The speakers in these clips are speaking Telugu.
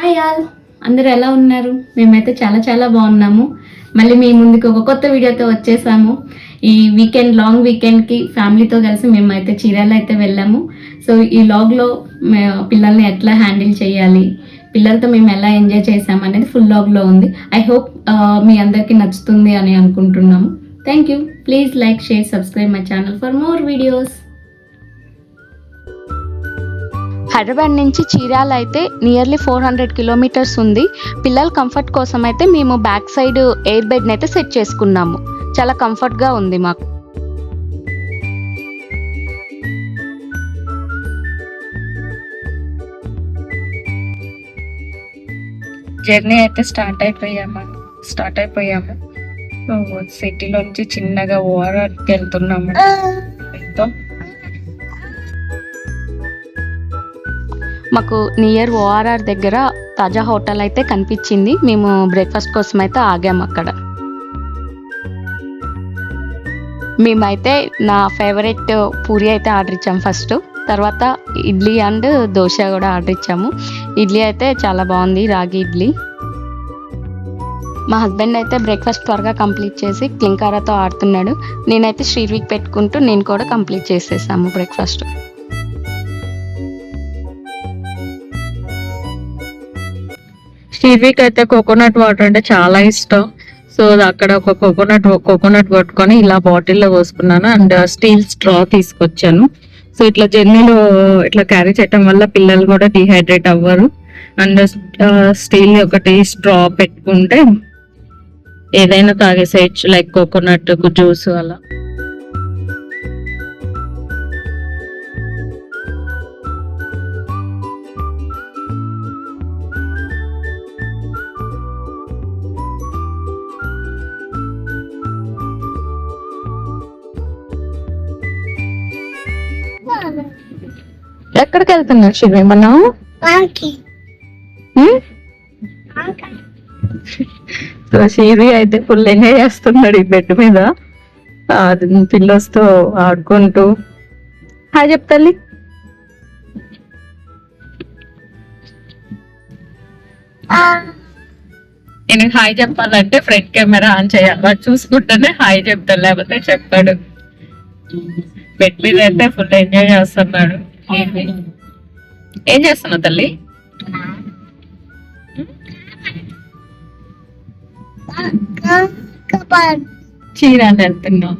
హాయ్ ఆల్, అందరూ ఎలా ఉన్నారు? మేమైతే చాలా చాలా బాగున్నాము. మళ్ళీ మీ ముందుకు ఒక కొత్త వీడియోతో వచ్చేసాము. ఈ లాంగ్ వీకెండ్కి ఫ్యామిలీతో కలిసి మేమైతే చీరాల అయితే వెళ్ళాము. సో ఈ లాగ్లో పిల్లల్ని ఎట్లా హ్యాండిల్ చేయాలి, పిల్లలతో మేము ఎలా ఎంజాయ్ చేసాము అనేది ఫుల్ లాగ్లో ఉంది. ఐ హోప్ మీ అందరికీ నచ్చుతుంది అని అనుకుంటున్నాము. Thank you. Please like, share, subscribe my channel for more videos. Hyderabad నుంచి చీరాల అయితే నియర్లీ 400 కిలోమీటర్స్ ఉంది. పిల్లల కంఫర్ట్ కోసం అయితే మేము బ్యాక్ సైడ్ ఎయిర్ బెడ్ని అయితే సెట్ చేసుకున్నాము. చాలా కంఫర్ట్గా ఉంది మాకు. జర్నీ అయితే స్టార్ట్ అయిపోయాము. సిటీలోంచి చిన్నగా ఓఆర్ఆర్కి వెళ్తున్నాము. మాకు నియర్ ఓఆర్ఆర్ దగ్గర తాజా హోటల్ అయితే కనిపించింది. మేము బ్రేక్ఫాస్ట్ కోసం అయితే ఆగాము అక్కడ. మేమైతే నా ఫేవరెట్ పూరి అయితే ఆర్డర్ ఇచ్చాము ఫస్ట్. తర్వాత ఇడ్లీ అండ్ దోశ కూడా ఆర్డర్ ఇచ్చాము. ఇడ్లీ అయితే చాలా బాగుంది, రాగి ఇడ్లీ. మా హస్బెండ్ అయితే బ్రేక్ఫాస్ట్ త్వరగా కంప్లీట్ చేసి క్లింకారాతో ఆడుతున్నాడు. నేనైతే శ్రీవిక్ పెట్టుకుంటూ నేను కూడా కంప్లీట్ చేసేసాము బ్రేక్ఫాస్ట్. శ్రీవిక్ అయితే కోకోనట్ వాటర్ అంటే చాలా ఇష్టం. సో అక్కడ ఒక కోకోనట్ కొట్టుకొని ఇలా బాటిల్లో పోసుకున్నాను. అండ్ స్టీల్ స్ట్రా తీసుకొచ్చాను. సో ఇట్లా జర్నీలో ఇట్లా క్యారీ చేయటం వల్ల పిల్లలు కూడా డిహైడ్రేట్ అవ్వరు. అండ్ స్టీల్ ఒకటి స్ట్రా పెట్టుకుంటే ఏదైనా తాగేసేయచ్చు, లైక్ కోకోనట్ జ్యూస్ అలా. ఎక్కడికి వెళ్తున్నారు శివ? మనం సో శివి అయితే ఫుల్ ఎంజాయ్ చేస్తున్నాడు ఈ బెడ్ మీద పిల్లర్స్తో ఆడుకుంటూ. హాయ్ చెప్తాలి. నేను హాయ్ చెప్పాలంటే ఫ్రంట్ కెమెరా ఆన్ చేయాలి, వాడు చూసుకుంటేనే హాయ్ చెప్తాను, లేకపోతే చెప్పాడు. బెడ్ మీద అయితే ఫుల్ ఎంజాయ్ చేస్తున్నాడు. ఏం చేస్తున్నావు తల్లి? చీరాలు వెళ్తున్నావు.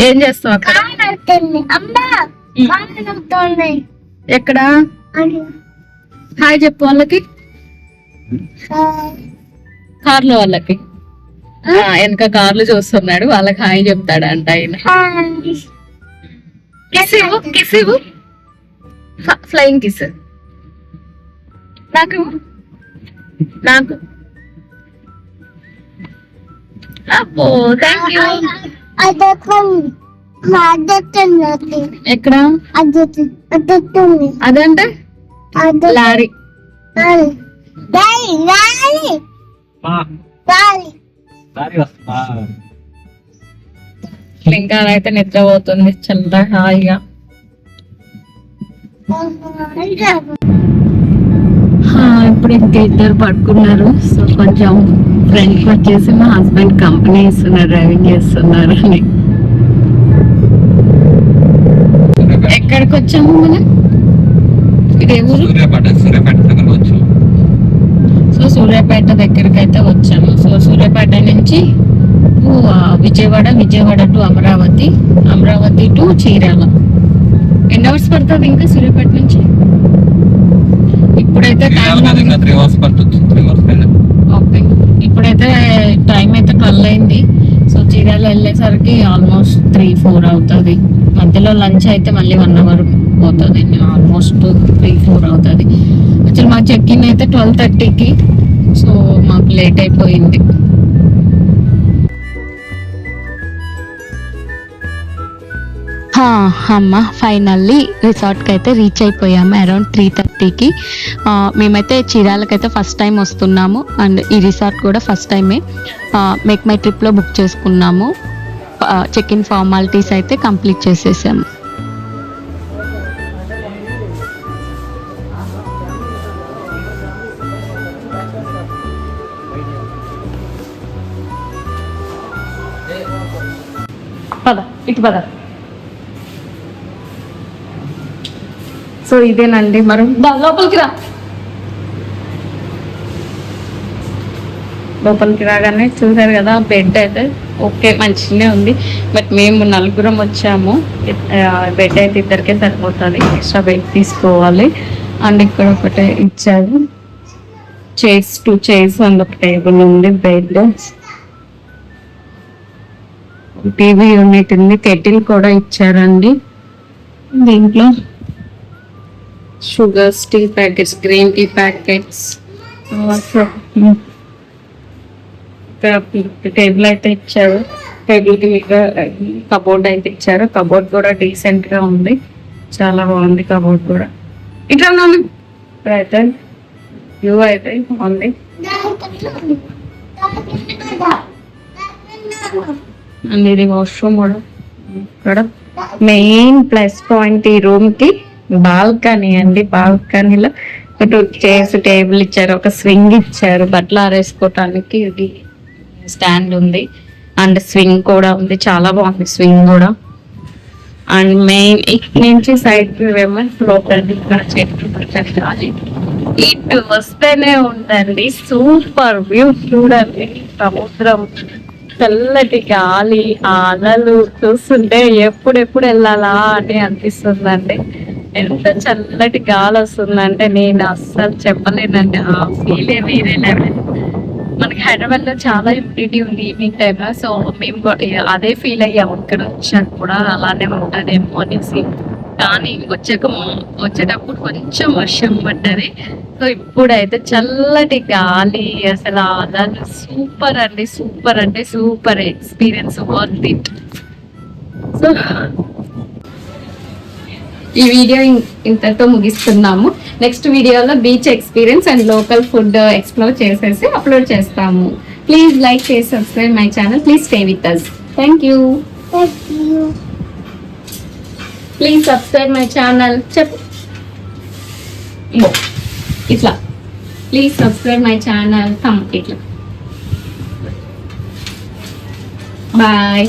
ఏం చేస్తావు అక్కడ? ఎక్కడ? హాయ్ చెప్పు వాళ్ళకి, కార్లో వాళ్ళకి. వెనక కార్లు చూస్తున్నాడు, వాళ్ళకి హాయ్ చెప్తాడు అంట ఆయన. కిస్ ఇవ్వు, ఫ్లయింగ్ కిస్ నాకు. అబ్బో థ్యాంక్ యూ. ఎక్కడ అదంటే లారీ. ఇంకా అయితే నిద్రపోతుంది చల్లగా హాయిగా. ఇప్పుడు ఇంకా ఇద్దరు పడుకున్నారు. సో కొంచెం ఫ్రెండ్కి వచ్చేసి మా హస్బెండ్ కంపెనీ ఇస్తున్నారు, డ్రైవింగ్ చేస్తున్నారు అని. ఎక్కడికి వచ్చాము మనం? ఇదే ఊరు. సో సూర్యాపేట దగ్గరికి అయితే వచ్చాము. సో సూర్యాపేట నుంచి విజయవాడ టు అమరావతి టు చీరాల. ఎన్ని అవర్స్ పడుతుంది ఇంకా సూర్యాపేట నుంచి? ఇప్పుడైతే ఓకే, ఇప్పుడైతే టైం అయితే 12 అయింది. సో చీరాల వెళ్ళేసరికి ఆల్మోస్ట్ 3-4 అవుతుంది. మధ్యలో లంచ్ అయితే మళ్ళీ 1 అవర్ పోతుంది, ఆల్మోస్ట్ 3-4 అవుతుంది. యాక్చువల్ మా చెక్ ఇన్ అయితే 12:30కి. సో మాకు లేట్ అయిపోయింది. అమ్మ ఫైనల్లీ రిసార్ట్కి అయితే రీచ్ అయిపోయాము అరౌండ్ 3:30కి. మేమైతే చీరాలకైతే ఫస్ట్ టైం వస్తున్నాము. అండ్ ఈ రిసార్ట్ కూడా ఫస్ట్ టైమే మేక్ మై ట్రిప్లో బుక్ చేసుకున్నాము. చెక్ ఇన్ ఫార్మాలిటీస్ అయితే కంప్లీట్ చేసేసాము. పద ఇటు పద. సో ఇదేనండి మనం లోపలికి రా. లోపలికి రాగానే చూసారు కదా బెడ్ అయితే ఓకే మంచిగానే ఉంది. బట్ మేము 4 వచ్చాము. బెడ్ అయితే ఇద్దరికే సరిపోతుంది, ఎక్స్ట్రా బెడ్ తీసుకోవాలి. అండ్ ఇక్కడ ఒకటే ఇచ్చారు చైర్స్, 2 చైర్స్ అండ్ ఒక టేబుల్ ఉంది. బెడ్, టీవీ యూనిట్ ఉంది, కెటిల్ కూడా ఇచ్చారండి. దీంట్లో sugars, tea packets, green tea packets, table అయితే ఇచ్చారు. టేబుల్ కి కబోర్డ్ అయితే ఇచ్చారు. కబోర్డ్ కూడా డీసెంట్ గా ఉంది, చాలా బాగుంది కబోర్డ్ కూడా. ఇట్లా అయితే వ్యూ అయితే ఉంది. అండ్ ఇది వాష్రూమ్ కూడా. ఇక్కడ మెయిన్ ప్లస్ పాయింట్ ఈ రూమ్ కి బాల్కనీ అండి. బాల్కనీలో 2 చైర్స్, టేబుల్ ఇచ్చారు, ఒక స్వింగ్ ఇచ్చారు, బట్టలు ఆరేసుకోవటానికి ఇది స్టాండ్ ఉంది. అండ్ స్వింగ్ కూడా ఉంది, చాలా బాగుంది స్వింగ్ కూడా. అండ్ మెయిన్ ఇక్కడి నుంచి సైడ్ ఏమో లోపలికి ఇక్కడ చెట్లు ఇటు వస్తేనే ఉందండి సూపర్ వ్యూ. చూడండి సముద్రం, చల్లటి గాలి, ఆ అలలు చూస్తుంటే ఎప్పుడెప్పుడు వెళ్ళాలా అని అనిపిస్తుందండి. ఎంత చల్లటి గాలి వస్తుందంటే నేను అస్సలు చెప్పలేనండి. ఆ ఫీల్ వేరే లెవెల్. మనకి హైదరాబాద్ లో చాలా హ్యూమిడిటీ ఉంది ఈవినింగ్ టైంలో. సో మేము అదే ఫీల్ అయ్యాము ఇక్కడ వచ్చాక కూడా అలానే ఉంటుందేమో అనేసి. కానీ వచ్చేటప్పుడు కొంచెం వర్షం పడ్డది. సో ఇప్పుడైతే చల్లటి గాలి, అసలు అలా సూపర్ అండి, సూపర్ అంటే super experience, worth it. So ఈ వీడియో ఇంతతో ముగిస్తున్నాము. నెక్స్ట్ వీడియోలో beach experience and local food explore చేసేసి అప్లోడ్ చేస్తాము. Please like, share, subscribe my channel. Please stay with us. Thank you. Please subscribe my channel. చెప్పు ఇట్లా. Please subscribe my channel. ఇట్లా. బాయ్.